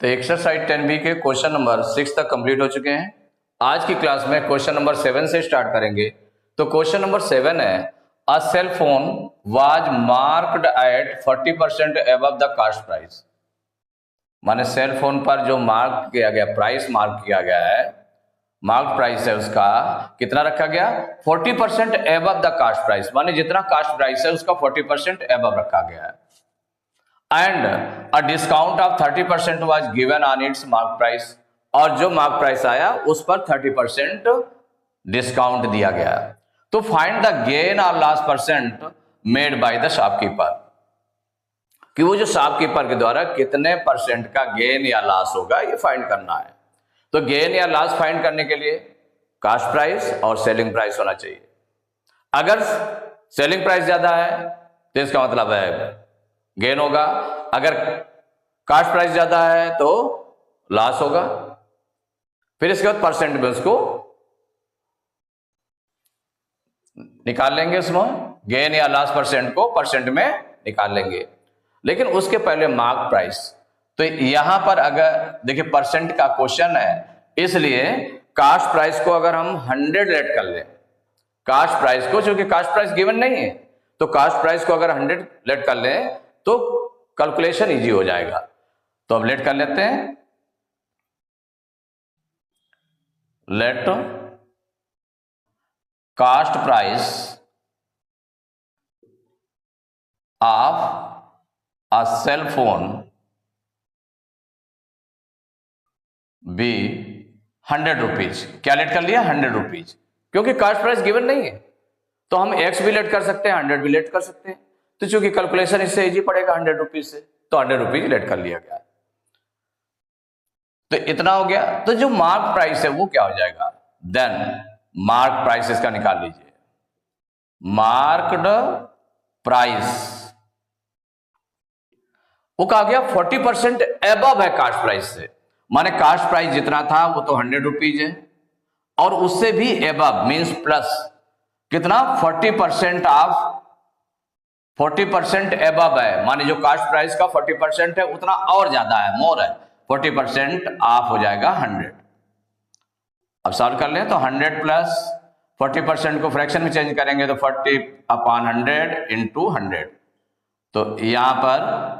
तो exercise 10B के question number 6 तक कंप्लीट हो चुके हैं। आज की क्लास में क्वेश्चन नंबर 7 से स्टार्ट करेंगे। तो क्वेश्चन नंबर 7 है, a cell phone was marked at 40% above the cost price. माने सेल फोन पर जो मार्क किया गया प्राइस मार्क किया गया है, मार्क प्राइस है उसका कितना रखा गया 40% अबव द कास्ट प्राइस, माने जितना कास्ट प्राइस है उसका 40% अबव रखा गया है। And a discount of 30% was given on it's mark price, और जो मार्क प्राइस आया उस पर 30% डिस्काउंट दिया गया। तो फाइंड द गेन और loss percent made by the shopkeeper, कि वो जो शॉपकीपर के द्वारा कितने परसेंट का गेन या लॉस होगा ये फाइंड करना है। तो गेन या लॉस फाइंड करने के लिए कास्ट प्राइस और सेलिंग प्राइस होना चाहिए। अगर सेलिंग प्राइस ज्यादा है तो इसका मतलब है गेन होगा, अगर कास्ट प्राइस ज्यादा है तो लॉस होगा। फिर इसके बाद परसेंट में उसको निकाल लेंगे, उसमें गेन या लॉस परसेंट को परसेंट में निकाल लेंगे। लेकिन उसके पहले मार्क प्राइस, तो यहां पर अगर देखिए परसेंट का क्वेश्चन है, इसलिए कास्ट प्राइस को अगर हम 100 लेट कर लें, कास्ट प्राइस को, क्योंकि कास्ट प्राइस गिवन नहीं है, तो कास्ट प्राइस को अगर 100 लेट कर लें तो कैलकुलेशन इजी हो जाएगा। तो अब लेट कर लेते हैं, let cost price of a cell phone be 100 rupees. क्या लेट कर लिया 100 रुपीज, क्योंकि कास्ट प्राइस गिवन नहीं है तो हम एक्स भी लेट कर सकते हैं, 100 भी लेट कर सकते हैं। तो चूंकि कैलकुलेशन इससे इजी पड़ेगा 100 रुपीज से, तो 100 रुपीज लेट कर लिया गया। तो इतना हो गया। तो जो मार्क प्राइस है वो क्या हो जाएगा, देन मार्क प्राइस इसका निकाल लीजिए। मार्क्ड प्राइस वो कहा गया 40% एबव है कास्ट प्राइस से, माने कास्ट प्राइस जितना था वो तो 100 रुपीज है, और उससे भी एबव मींस प्लस कितना 40% ऑफ 40% एबव है, माने जो कास्ट प्राइस का 40% है उतना और ज्यादा है, मोर है, 40% ऑफ हो जाएगा 100। अब सॉल्व कर लें तो 100 प्लस 40% को फ्रैक्शन में चेंज करेंगे तो 40/100 इंटू 100। तो यहां पर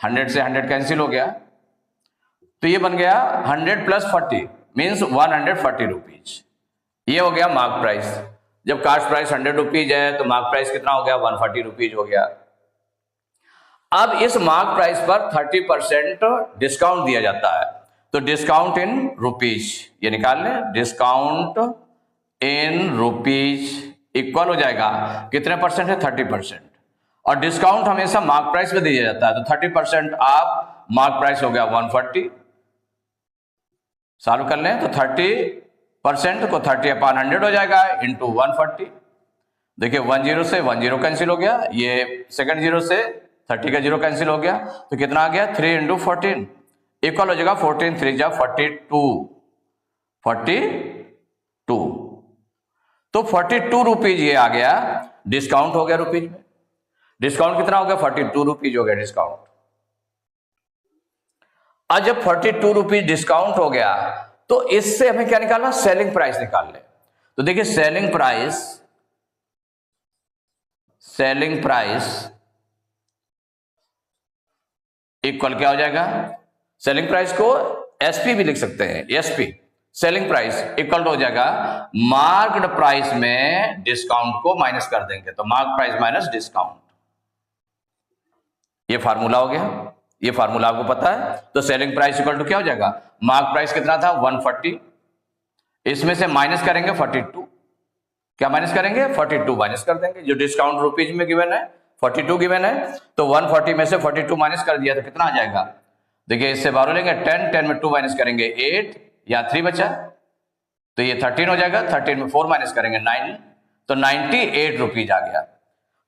100 से 100 कैंसिल हो गया, तो ये बन गया 100 प्लस 40 मीन्स 140 रुपीज। ये हो गया मार्क प्राइस। जब कास्ट प्राइस 100 रुपीज है तो मार्क प्राइस कितना हो गया 140 रुपीज हो गया। अब इस मार्क प्राइस पर 30% डिस्काउंट दिया जाता है, तो डिस्काउंट इन रुपीज ये निकाल लें, डिस्काउंट इन रुपीज इक्वल हो जाएगा कितने परसेंट है 30%, और डिस्काउंट हमेशा मार्क प्राइस में दिया जाता है, तो 30% ऑफ मार्क प्राइस हो गया 140। सॉल्व कर लें तो 30% को 30/100 हो जाएगा इंटू 140। देखिए 10 से 10 कैंसिल हो गया, ये सेकंड जीरो से 30 का जीरो कैंसिल हो गया, तो कितना आ गया 3 इंटू 14 इक्वल हो जाएगा 14 3 जा 42। तो 42 रुपीज ये आ गया, डिस्काउंट हो गया रुपीज में। डिस्काउंट कितना हो गया 42 रुपीज हो गया डिस्काउंट। आज जब 42 रुपीज डिस्काउंट हो गया तो इससे हमें क्या निकालना, सेलिंग प्राइस निकाल ले। तो देखिए सेलिंग प्राइस इक्वल क्या हो जाएगा, सेलिंग प्राइस को एसपी भी लिख सकते हैं, एसपी सेलिंग प्राइस इक्वल हो जाएगा मार्क्ड प्राइस में डिस्काउंट को माइनस कर देंगे, तो मार्क प्राइस माइनस डिस्काउंट, ये फार्मूला हो गया। ये फार्मूला आपको पता है। तो सेलिंग प्राइस इक्वल टू क्या हो जाएगा, मार्क प्राइस कितना था 140, इसमें से माइनस करेंगे 42, क्या माइनस करेंगे 42 माइनस कर देंगे, जो डिस्काउंट रुपीज में गिवन है 42 गिवन है, तो 140 में से 42 माइनस कर दिया तो कितना आ जाएगा, देखिए इससे बाहर लेंगे 10 में 2 माइनस करेंगे 8, या 3 बचा, तो ये 13 हो जाएगा, 13 में 4 माइनस करेंगे 9, तो 98 रुपीज आ गया।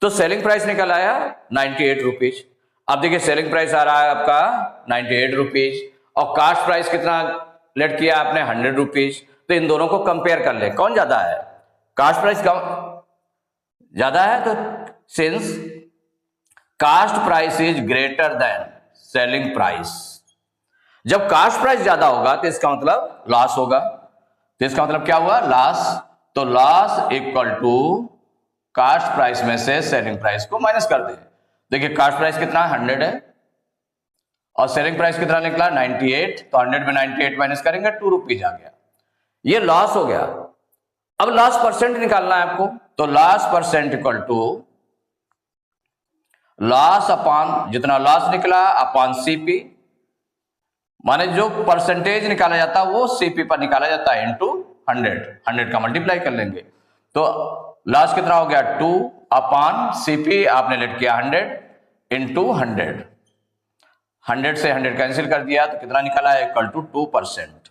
तो सेलिंग प्राइस निकल आया 98 रुपीज। अब देखिए सेलिंग प्राइस आ रहा है आपका 98 रुपीज, और कास्ट प्राइस कितना लेट किया आपने 100 रुपीज, तो इन दोनों को कंपेयर कर ले, कौन ज्यादा है, कास्ट प्राइस कम ज्यादा है, तो since cost price is greater than selling price, जब कास्ट प्राइस ज्यादा होगा तो इसका मतलब लॉस होगा, तो इसका मतलब क्या हुआ, लॉस। तो loss equal to cost price में से सेलिंग प्राइस को माइनस कर दे। देखिए कास्ट प्राइस कितना 100 है और सेलिंग प्राइस कितना निकला 98, तो 100 में 98 माइनस करेंगे 2 रुपीज आ गया, ये लॉस हो गया। अब लॉस परसेंट निकालना है आपको, तो loss percent equal to loss upon जितना लॉस निकला अपॉन सीपी, माने जो परसेंटेज निकाला जाता है वो सीपी पर निकाला जाता है इनटू 100 का मल्टीप्लाई कर लेंगे, तो लॉस कितना हो गया 2 अपॉन सीपी आपने लेट किया 100 इंटू 100 से 100 कैंसिल कर दिया तो कितना निकला है इक्वल टू 2%।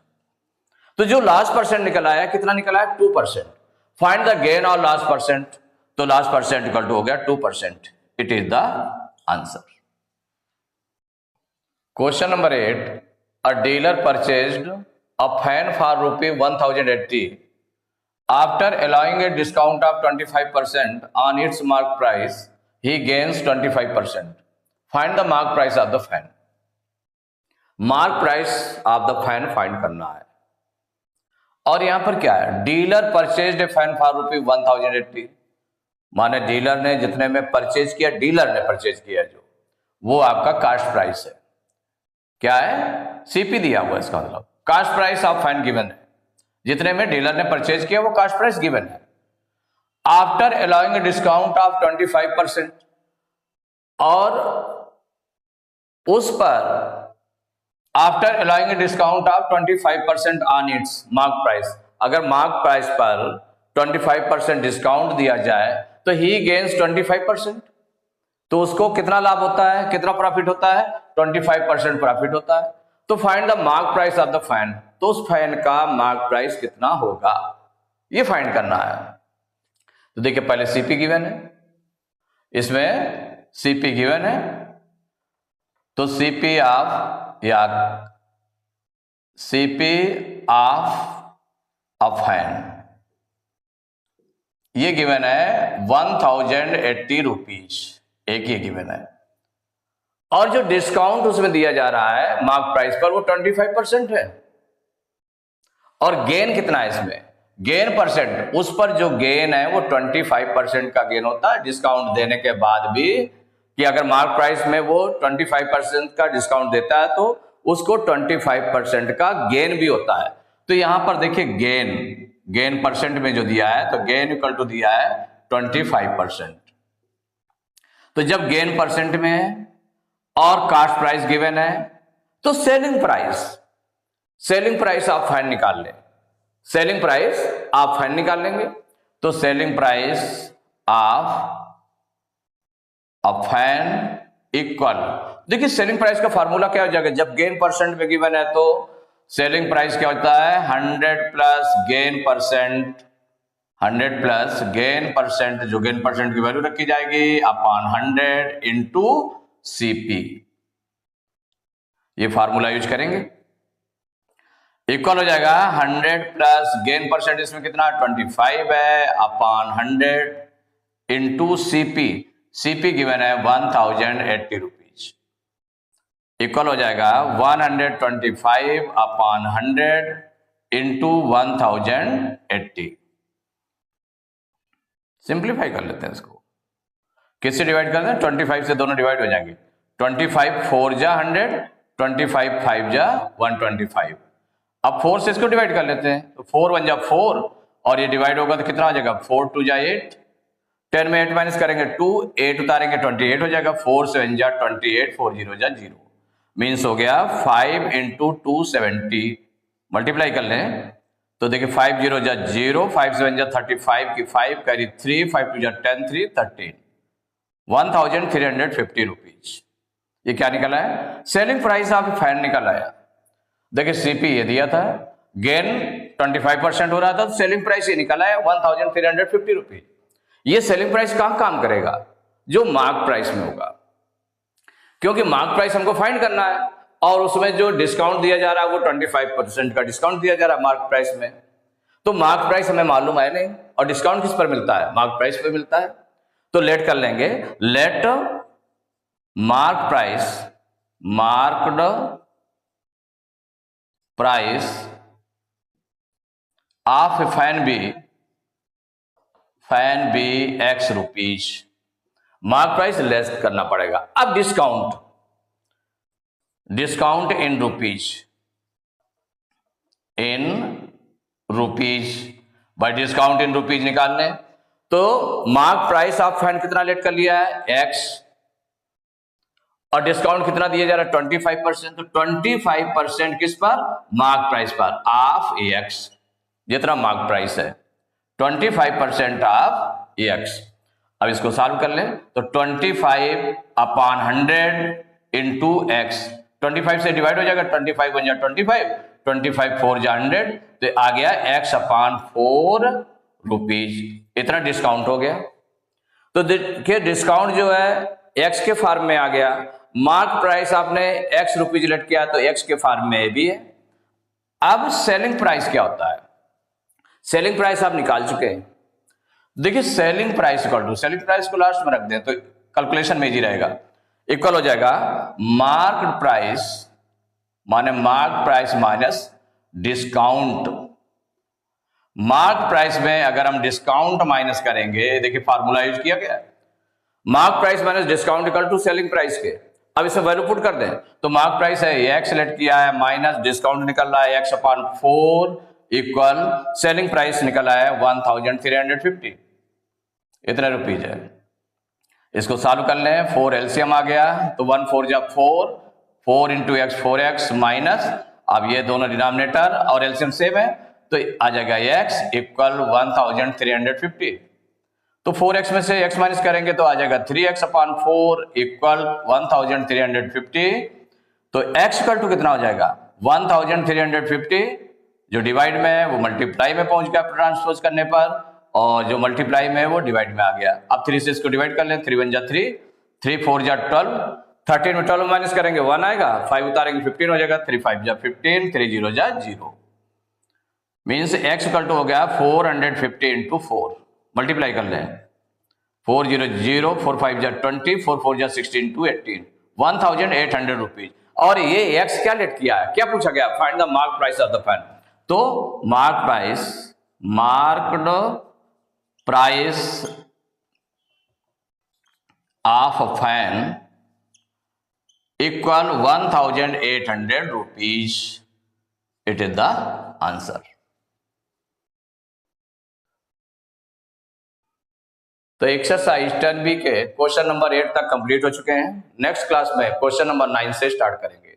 तो जो लॉस परसेंट निकला है कितना निकला है 2%। फाइंड द गेन और लॉस परसेंट, तो लॉस परसेंट इक्वल टू हो गया 2%, it is the answer. Question number 8, a dealer purchased a fan for ₹1080 after allowing a discount of 25% on its mark price. He gains 25%. Find the mark price of the fan. Mark price of the fan find करना है, और यहां पर क्या है, dealer purchased A fan for ₹1080, माने dealer ने जितने में परचेज किया, डीलर ने परचेज किया जो, वो आपका कास्ट प्राइस है, क्या है सीपी दिया हुआ, इसका मतलब cast price of fan given है, जितने में डीलर ने परचेज किया वो कास्ट प्राइस गिवन है। आफ्टर अलाउइंग डिस्काउंट ऑफ 25%, और उस पर after allowing discount of 25% on it's mark price, अगर मार्क प्राइस पर 25% डिस्काउंट दिया जाए तो ही गेन्स 25%, तो उसको कितना लाभ होता है, कितना प्रॉफिट होता है, 25% प्रॉफिट होता है। तो find the mark price of the fan, तो उस फैन का मार्क प्राइस कितना होगा ये फाइंड करना है। तो देखिए पहले सीपी गिवन है, इसमें सीपी गिवन है, तो सीपी ऑफ या सीपी ऑफ अ फैन ये गिवन है 1080 रुपीज, एक ये गिवन है, और जो डिस्काउंट उसमें दिया जा रहा है मार्क प्राइस पर वो 25% है, और गेन कितना है इसमें, गेन परसेंट, उस पर जो गेन है वो 25% का गेन होता है डिस्काउंट देने के बाद भी, कि अगर मार्क प्राइस में वो 25% का डिस्काउंट देता है तो उसको 25% का गेन भी होता है। तो यहां पर देखिए गेन परसेंट में जो दिया है, तो गेन इक्वल टू दिया है 25%, तो जब गेन परसेंट में है और कास्ट प्राइस गिवन है तो सेलिंग प्राइस आप फैन निकाल लें, सेलिंग प्राइस आप फैन निकाल लेंगे, तो selling price of a fan equal, देखिए सेलिंग प्राइस का फार्मूला क्या हो जाएगा, जब गेन परसेंट में गिवन है तो सेलिंग प्राइस क्या होता है 100 plus gain percent, 100 plus gain percent, जो गेन परसेंट की वैल्यू रखी जाएगी अपॉन 100 इंटू सीपी, ये फार्मूला यूज करेंगे, इक्वल हो जाएगा 100 प्लस गेन परसेंट, इसमें कितना 25 है upon 100 into CP, CP given है 1080 रुपीज, इक्वल हो जाएगा 125 अपॉन 100 इंटू 1080। सिंप्लीफाई कर लेते हैं इसको, किससे डिवाइड कर दें, 25 से दोनों डिवाइड हो जाएंगे, 25 4 जा 100, 25 5 जा 125, अब 4 से इसको डिवाइड कर लेते हैं, तो 4 1 जा 4 और ये डिवाइड होगा तो कितना हो जाएगा 4 2 जा 8, 10 में 8 माइनस करेंगे 2, 8 उतारेंगे 28 हो जाएगा, 4 से 1 जा 28, 4 0 जा 0, मीन्स हो गया 5 इंटू 270, मल्टीप्लाई कर लें तो देखिए 5 0 जा 0, 5 7 जा 35 की 5 कैरी 3, 5 2 जा 10 3 13, 1350 रुपीज, ये क्या निकला है, सेलिंग प्राइस ऑफ फैन निकल आया। देखिए सीपी ये दिया था, गेन 25% हो रहा था, तो सेलिंग प्राइस ये निकला है 1350 रुपीज। ये सेलिंग प्राइस कहां काम करेगा, जो मार्क प्राइस में होगा, क्योंकि मार्क प्राइस हमको फाइंड करना है और उसमें जो डिस्काउंट दिया जा रहा है वो 25% का डिस्काउंट दिया जा रहा है मार्क प्राइस में, तो मार्क प्राइस हमें मालूम है नहीं, और डिस्काउंट किस पर मिलता है, मार्क प्राइस पे मिलता है, तो लेट कर लेंगे, let mark price marked price of fan be x rupees, mark price less करना पड़ेगा। अब डिस्काउंट इन रुपीज भाई, डिस्काउंट इन रुपीज निकालने, तो मार्क प्राइस ऑफ फैन कितना लेट कर लिया है, एक्स, और डिस्काउंट कितना दिया जा रहा है 25%, तो 25% किस पर, मार्क प्राइस पर, ऑफ एक्स, जितना मार्क प्राइस है 25% ऑफ एक्स। अब इसको सॉल्व कर ले, तो 25/100 इंटू एक्स, 25 से डिवाइड हो जाएगा, 25 बन जाए 25 4 जा 100, तो आ गया x/4 रुपीज, इतना डिस्काउंट हो गया। तो देखिए डिस्काउंट जो है x के फॉर्म में आ गया, मार्क प्राइस आपने x रुपीज लेट किया तो x के फॉर्म में भी है। अब सेलिंग प्राइस क्या होता है, सेलिंग प्राइस आप निकाल चुके हैं। देखिए सेलिंग प्राइस को लास्ट में रख दें तो कैलकुलेशन में ही रहेगा, इक्वल हो जाएगा mark price minus discount. Mark price में अगर हम डिस्काउंट माइनस करेंगे, देखिए फार्मूला यूज किया गया, mark price minus discount equal to selling price के। अब इसे वैल्यू पुट कर दें तो मार्क प्राइस है एक्स लेट किया है, माइनस डिस्काउंट निकल रहा है x/4 इक्वल सेलिंग प्राइस निकल रहा है 1350, इतने रुपीज है। इसको सॉल्व कर लें, 4 एलसीएम आ गया तो 1 4 जा 4 इंटू एक्स 4x माइनस, अब ये दोनों डिनोमिनेटर और एलसीएम सेम है तो आ जाएगा x इक्वल 1350। तो 4x में से x माइनस करेंगे तो आ जाएगा 3x/4 इक्वल 1350। तो x इक्वल टू कितना हो जाएगा 1350, जो डिवाइड में है वो मल्टीप्लाई में पहुंच गया ट्रांसपोज करने पर, और जो मल्टीप्लाई में है वो डिवाइड में आ गया। अब 3 से इसको डिवाइड कर लें, 3 1 जा 3, 3 4 जा 12, 13 में 12 माइनस करेंगे 1 आएगा, 5 उतारेंगे 15 हो जाएगा, 3 5 जा 15, 3 0 जा 0, मीन्स x इक्वल टू हो गया 450 इंटू 4, मल्टीप्लाई कर लें, 4 0 0, 4 5 जा 20, 4 4 जा 16 2 18, 1800 रुपीज। और ये x क्या लेट किया है, क्या पूछा गया, find the mark price of the fan. तो marked price of fan equal 1800 rupees, it is the answer. तो एक्सरसाइज 10B के क्वेश्चन नंबर 8 तक कंप्लीट हो चुके हैं। नेक्स्ट क्लास में क्वेश्चन नंबर 9 से स्टार्ट करेंगे।